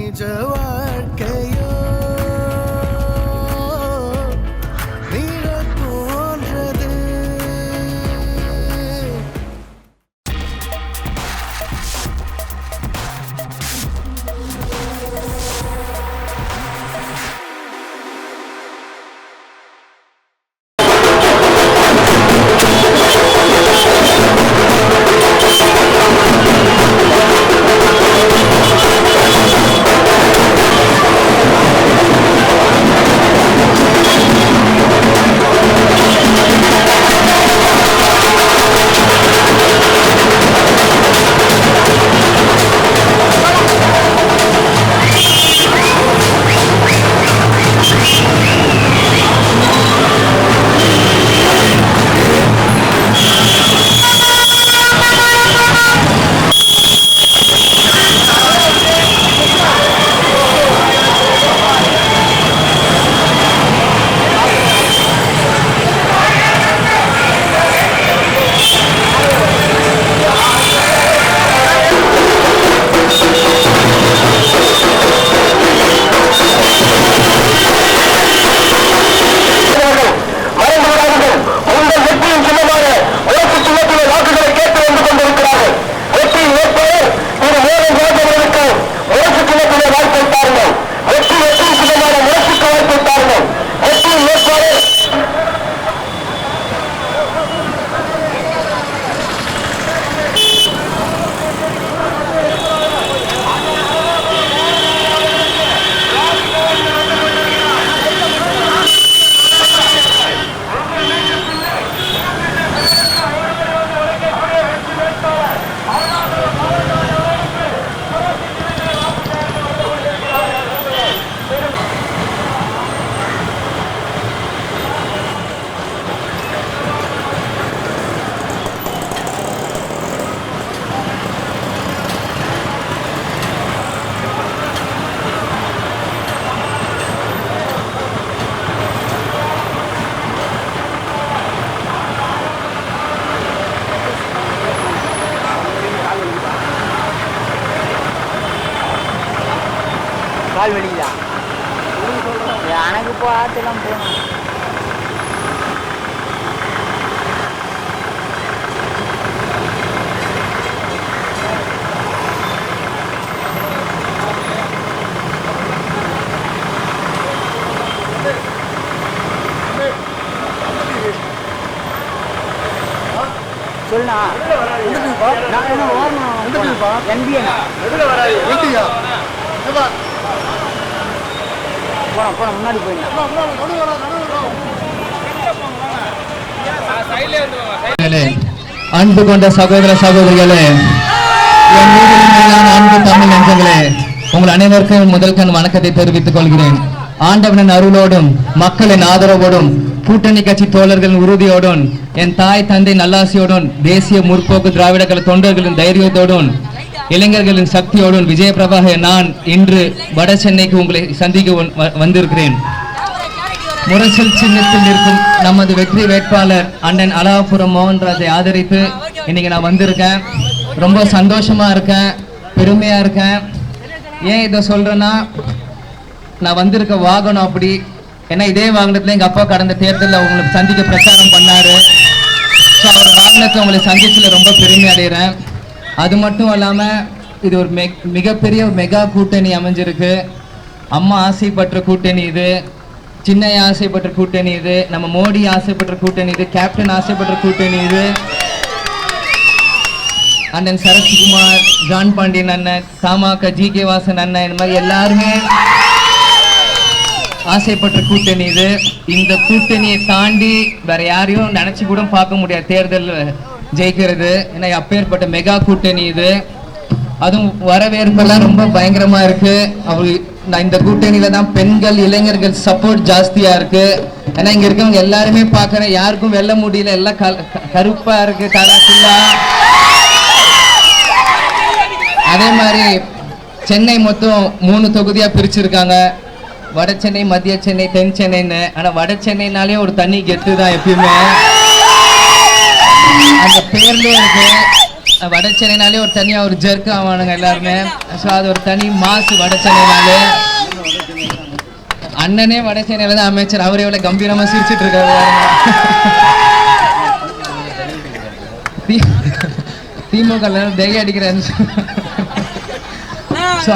நிஜ வாழ்க்கையோ கால் வெளியா எனக்கு இப்போ ஆற்றலாம் போகணும். சொல்லுண்ணா நான் என்ன ஓரணும் என்பியா போன முன்னாடி அன்பு கொண்ட சகோதர சகோதரிகளே, அன்பு தமிழ் நெஞ்சங்களே, உங்கள் அனைவருக்கும் முதல் கண் வணக்கத்தை தெரிவித்துக் கொள்கிறேன். ஆண்டவனின் அருளோடும் மக்களின் ஆதரவோடும் கூட்டணி கட்சி தோழர்களின் உறுதியோடும் என் தாய் தந்தை நல்லாசியோடும் தேசிய முற்போக்கு திராவிட கழக தொண்டர்களின் தைரியத்தோடும் இளைஞர்களின் சக்தியோடும் விஜய பிரபாக நான் இன்று வட சென்னைக்கு உங்களை சந்திக்க வந்திருக்கிறேன். முரசல் சின்னத்தில் இருக்கும் நமது வெற்றி வேட்பாளர் அண்ணன் அலாபுரம் மோகன்ராஜை ஆதரித்து இன்னைக்கு நான் வந்திருக்கேன். ரொம்ப சந்தோஷமா இருக்கேன், பெருமையா இருக்கேன். ஏன் இதை சொல்றேன்னா, நான் வந்திருக்க வாகனம் அப்படி. ஏன்னா இதே வாகனத்துல எங்க அப்பா கடந்த தேர்தலில் உங்களுக்கு சந்திக்க பிரச்சாரம் பண்ணாரு. அவர் வாகனத்தை உங்களை சந்திச்சுல ரொம்ப பெருமை அடைகிறேன். அது மட்டும் இல்லாம இது ஒரு மிகப்பெரிய மெகா கூட்டணி அமைஞ்சிருக்கு. அம்மா ஆசைப்பட்ட கூட்டணி இது, சின்னையா ஆசைப்பட்ட கூட்டணி இது, நம்ம மோடி ஆசைப்பட்ட கூட்டணி இது, கேப்டன் ஆசைப்பட்ட கூட்டணி இது, அண்ணன் சரத்குமார், ஜான் பாண்டியன் அண்ணன், தமாக ஜி கே வாசன் அண்ணன், இந்த மாதிரி எல்லாருமே ஆசைப்பட்ட கூட்டணி இது. இந்த கூட்டணியை தாண்டி வேற யாரையும் நினைச்சு கூட பார்க்க முடியாது தேர்தல் ஜெயிக்கிறது. ஏன்னா அப்பேற்பட்ட மெகா கூட்டணி இது. அதுவும் வரவேற்பெல்லாம் ரொம்ப பயங்கரமா இருக்கு. நான் இந்த கூட்டணியில தான் பெண்கள் இளைஞர்கள் சப்போர்ட் ஜாஸ்தியா இருக்கு. ஏன்னா இங்க இருக்கவங்க எல்லாருமே பாக்குறேன், யாருக்கும் வெல்ல முடியல, எல்லாம் கருப்பா இருக்கு, கலர்ஃபுல்லா. அதே மாதிரி சென்னை மொத்தம் 3 தொகுதியா பிரிச்சிருக்காங்க. வட சென்னை, மத்திய சென்னை, தென் சென்னைன்னு. ஆனா வட சென்னைனாலே ஒரு தனி கெத்து தான் எப்பயுமே, அந்த பேர்லயே இருக்கு. வட சென்னைனாலே ஒரு தனியாக ஒரு ஜெர்க்கு ஆவானுங்க எல்லாருமே. ஸோ அது ஒரு தனி மாசு வட சென்னைனாலே. அண்ணனே வட சென்னையில தான் அமைச்சர், அவரே எவ்வளோ கம்பீரமாக சிரிச்சிட்டு இருக்காரு. திமுக தைய அடிக்கிறாரு. ஸோ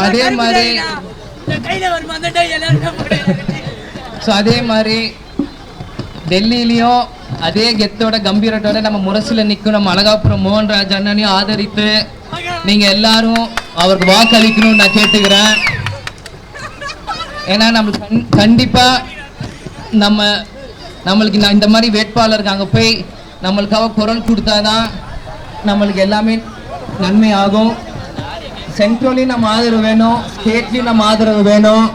அதே மாதிரி டெல்லியிலையும் அதே கெத்தோட கம்பீரத்தோட நம்ம முரசில் நிற்கும் நம்ம அழகாபுரம் மோகன்ராஜ் அண்ணனையும் ஆதரித்து நீங்க எல்லாரும் அவருக்கு வாக்களிக்கணும்னு நான் கேட்டுக்கிறேன். ஏன்னா நம்மளுக்கு கண்டிப்பா நம்மளுக்கு இந்த மாதிரி வேட்பாளருக்கு அங்கே போய் நம்மளுக்காக குரல் கொடுத்தாதான் நம்மளுக்கு எல்லாமே நன்மை ஆகும். சென்ட்ரலையும் நம்ம ஆதரவு வேணும், ஸ்டேட்லையும் நம்ம ஆதரவு வேணும்.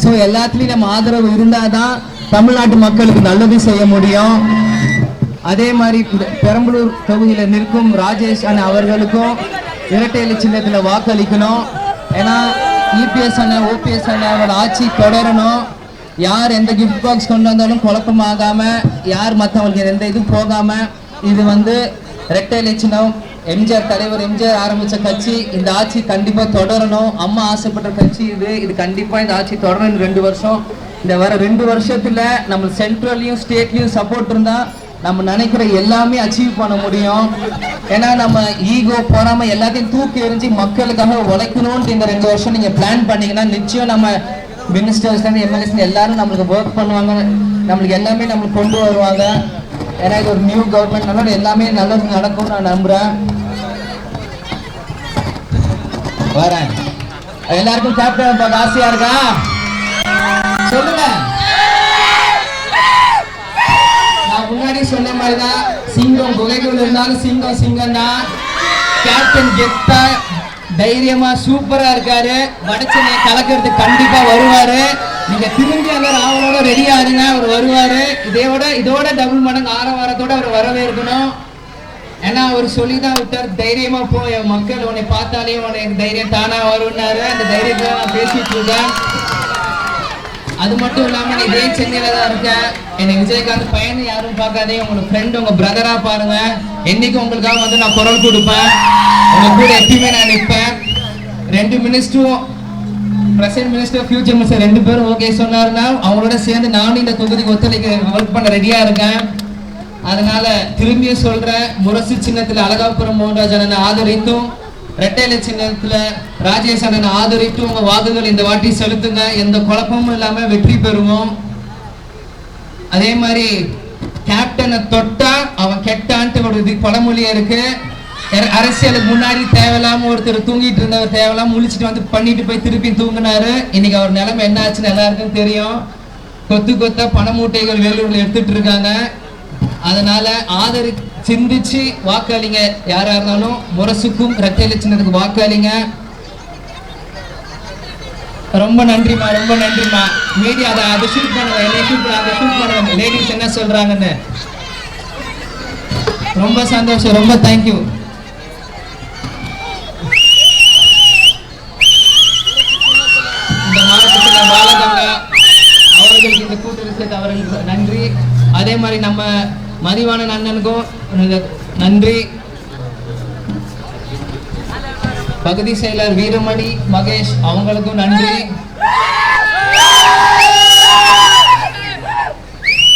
ஸோ எல்லாத்துலேயும் நம்ம ஆதரவு இருந்தால் தான் தமிழ்நாட்டு மக்களுக்கு நல்லது செய்ய முடியும். அதே மாதிரி பெரம்பலூர் தொகுதியில் நிற்கும் ராஜேஷ் அண்ணன் அவர்களுக்கும் இரட்டை இலை சின்னத்தில் வாக்களிக்கணும். ஏன்னா இபிஎஸ் அண்ணன் ஓபிஎஸ் அண்ணன் ஆட்சி தொடரணும். யார் எந்த கிஃப்ட் பாக்ஸ் கொண்டு வந்தாலும் குழப்பமாகாமல், யார் மற்றவங்களுக்கு எந்த இதுவும் போகாமல், இது இரட்டை இலை சின்னம் எம்ஜிஆர் தலைவர் எம்ஜிஆர் ஆரம்பித்த கட்சி. இந்த ஆட்சி கண்டிப்பாக தொடரணும். அம்மா ஆசைப்பட்ட கட்சி இது கண்டிப்பாக இந்த ஆட்சி தொடரணும். 2 வருஷம் இந்த வர 2 வருஷத்தில் நம்ம சென்ட்ரல்லையும் ஸ்டேட்லையும் சப்போர்ட் இருந்தால் நம்ம நினைக்கிற எல்லாமே அச்சீவ் பண்ண முடியும். ஏன்னா நம்ம ஈகோ போகாமல் எல்லாத்தையும் தூக்கி எறிஞ்சு மக்களுக்காக உழைக்கணும்னு இந்த 2 வருஷம் நீங்கள் பிளான் பண்ணிங்கன்னா நிச்சயம் நம்ம மினிஸ்டர்ஸ்லேருந்து எம்எல்ஏஸ் எல்லாரும் நம்மளுக்கு ஒர்க் பண்ணுவாங்க, நம்மளுக்கு எல்லாமே நம்மளுக்கு கொண்டு வருவாங்க. ஏன்னா இது ஒரு நியூ கவர்மெண்ட்னால எல்லாமே நல்லது நடக்கும் நான் நம்புகிறேன். வரேன். எல்லாருக்கும் கேப்டன் பார்க்க ஆசையா இருக்கா? சொல்லுங்க. நான் முன்னாடி சொன்ன மாதிரி தான், சிங்கம் குகைக்குள்ள இருந்தாலும் சிங்கம் தான். கேப்டன் கெத்தா தைரியமா சூப்பரா இருக்காரு. வடச்சென்னை கலக்கிறதுக்கு கண்டிப்பா வருவாரு. நீங்க திரும்பி அந்த ராவலோட ரெடியா இருங்க, அவர் வருவாரு. இதோட டபுள் மடங்கு ஆரவாரத்தோட அவர் வரவே இருக்கணும். ஏன்னா அவர் சொல்லிதான் விட்டார், தைரியமா போய் மக்கள் உன்னை பார்த்தாலே உனக்கு தைரியம் தானா வரும்னாரு. அந்த தைரியத்தை நான் பேசிட்டு இருக்கேன். அது மட்டும் இல்லாம இதே சென்னையில தான் இருக்கேன். என்னை விஜயகாந்த் பையன் யாரும் பார்க்காதே, உங்க ஃப்ரெண்ட் உங்க பிரதரா பாருங்க. என்னைக்கு உங்களுக்காக நான் குரல் கொடுப்பேன், உங்க கூட எப்பயுமே நான் நிற்பேன். 2 மினிஸ்டரும், பிரசன்ட் மினிஸ்டர் ஃபியூச்சர் மினிஸ்டர் 2 பேரும் ஓகே சொன்னாருன்னா அவங்களோட சேர்ந்து நானும் இந்த தொகுதிக்கு ஒத்துழைக்க ஒர்க் பண்ண ரெடியா இருக்கேன். அதனால திரும்பியும் சொல்றேன், முரசு சின்னத்துல அழகாபுரம் மோகன்ராஜ் அண்ணனை ஆதரித்தும் இரட்டை இலை சின்னத்துல ராஜேஷ் அண்ணனை ஆதரித்தும் உங்க வாக்குகள் இந்த வாட்டி செலுத்துங்க. எந்த குழப்பமும் இல்லாம வெற்றி பெறுவோம். அதே மாதிரி கேப்டனை தொட்டா அவன் கெட்டான்ட்டு ஒரு பழமொழியா இருக்கு. அரசியலுக்கு முன்னாடி தேவையில்லாம ஒருத்தர் தூங்கிட்டு இருந்தவர் தேவையில்லாம முழிச்சிட்டு பண்ணிட்டு போய் திருப்பி தூங்கினாரு. இன்னைக்கு அவர் நிலைமை என்ன ஆச்சுன்னு எல்லாருக்கும் தெரியும். கொத்தா பண மூட்டைகள் வேலூர்ல எடுத்துட்டு இருக்காங்க. அதனால சிந்திச்சு வாக்களிங்க. யாரா இருந்தாலும் முரசுக்கும் இரட்டை இலை சின்னத்துக்கு வாக்களிங்க. ரொம்ப நன்றிமா, ரொம்ப நன்றிமா. மீடியா அதை ஷூட் பண்ணுங்க, லேடிஸ் என்ன சொல்றாங்கன்னு. ரொம்ப சந்தோஷம், ரொம்ப தேங்க்யூ. இந்த மாவட்டத்தில் பாலகங்கா அவர்களுக்கு இந்த கூட்டத்தில் அவர்களுக்கு நன்றி. அதே மாதிரி நம்ம மதிவாணன் அண்ணனுக்கும் நன்றி. பகுதி செயலர் வீரமணி மகேஷ் அவங்களுக்கும் நன்றி.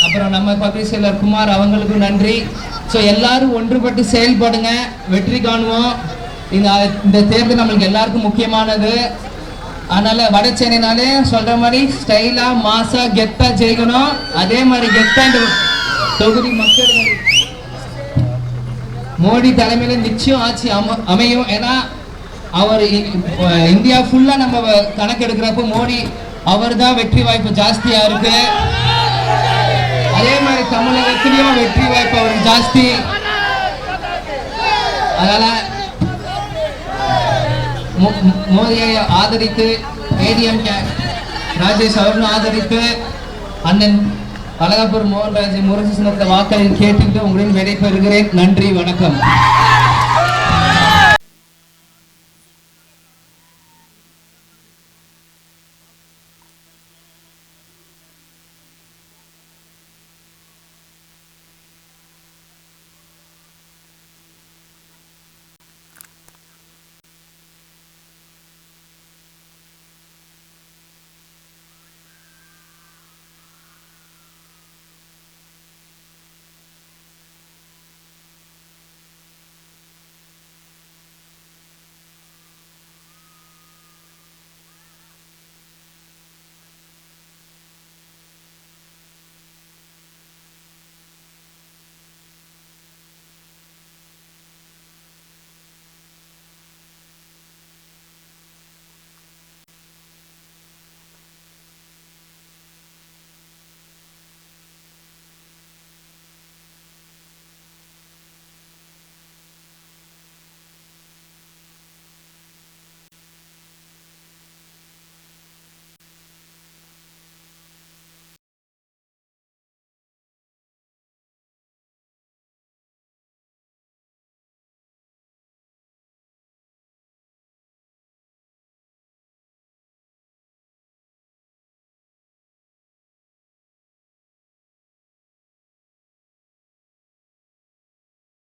அப்புறம் நம்ம பகுதி செயலர் குமார் அவங்களுக்கும் நன்றி. ஸோ எல்லாரும் ஒன்றுபட்டு செயல்படுங்க, வெற்றி காணுவோம். இந்த தேர்தல் நம்மளுக்கு எல்லாருக்கும் முக்கியமானது. அதனால வட சென்னைனாலே சொல்ற மாதிரி ஸ்டைலா மாசா கெத்தா ஜெயிக்கணும். அதே மாதிரி கெத்தா தொகுதி மக்கள் மோடி தலைமையில நிச்சயம் ஆட்சி அமையும். ஏன்னா அவர் இந்தியா ஃபுல்லா நம்ம கணக்கெடுக்கிறப்ப மோடி அவர் தான் வெற்றி வாய்ப்பு ஜாஸ்தியா இருக்கு. அதே மாதிரி தமிழகத்திலையும் வெற்றி வாய்ப்பு அவருக்கு ஜாஸ்தி. அதனால மோடியை ஆதரித்து ஏடிஎம் ராஜேஷ் அவர்களும் ஆதரித்து அண்ணன் அழகாபுரம் மோகன்ராஜ் முரசு சின்னத்தை வாக்களித்து கேட்டுக்கிட்டு உங்களின் விடைபெறுகிறேன். நன்றி, வணக்கம்.